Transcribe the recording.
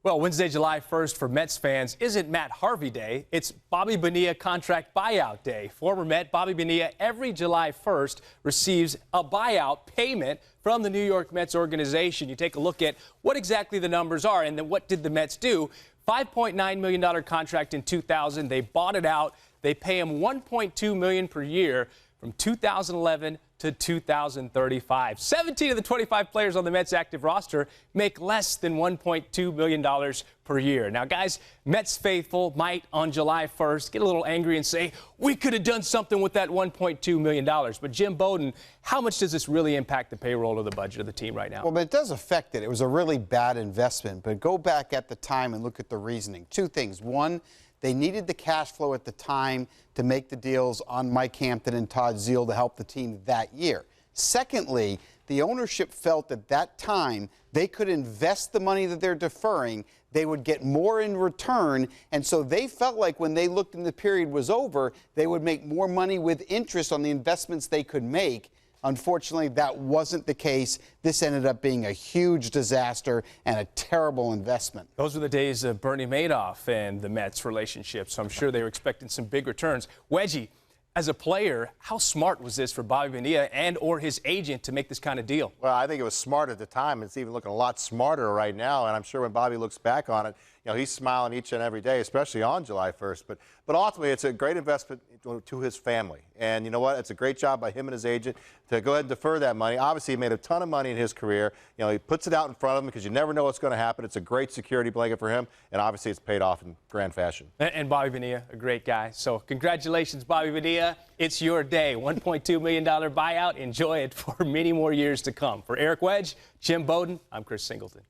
Well, Wednesday, July 1st for Mets fans isn't Matt Harvey Day. It's Bobby Bonilla contract buyout day. Former Met Bobby Bonilla every July 1st receives a buyout payment from the New York Mets organization. You take a look at what exactly the numbers are, and then what did the Mets do? $5.9 million contract in 2000. They bought it out. They pay him $1.2 million per year from 2011 to 2035. 17 of the 25 players on the Mets active roster make less than $1.2 million per year. Now, guys, Mets faithful might on July 1st get a little angry and say, we could have done something with that $1.2 million. But Jim Bowden, how much does this really impact the payroll or the budget of the team right now? Well, but it does affect it. It was a really bad investment. But go back at the time and look at the reasoning. Two things. One, they needed the cash flow at the time to make the deals on Mike Hampton and Todd Zeile to help the team that year. Secondly, the ownership felt at that time they could invest the money that they're deferring. They would get more in return. And so they felt like when they looked and the period was over, they would make more money with interest on the investments they could make. Unfortunately, that wasn't the case. This ended up being a huge disaster and a terrible investment. Those were the days of Bernie Madoff and the Mets relationship, so I'm sure they were expecting some big returns. Wedgie, as a player, how smart was this for Bobby Bonilla and or his agent to make this kind of deal? Well, I think it was smart at the time. It's even looking a lot smarter right now, and I'm sure when Bobby looks back on it, you know, he's smiling each and every day, especially on July 1st. But ultimately, it's a great investment to his family. And you know what? It's a great job by him and his agent to go ahead and defer that money. Obviously, he made a ton of money in his career. You know, he puts it out in front of him because you never know what's going to happen. It's a great security blanket for him, and obviously it's paid off in grand fashion. And Bobby Bonilla, a great guy. So congratulations, Bobby Bonilla. It's your day. $1.2 million buyout. Enjoy it for many more years to come. For Eric Wedge, Jim Bowden, I'm Chris Singleton.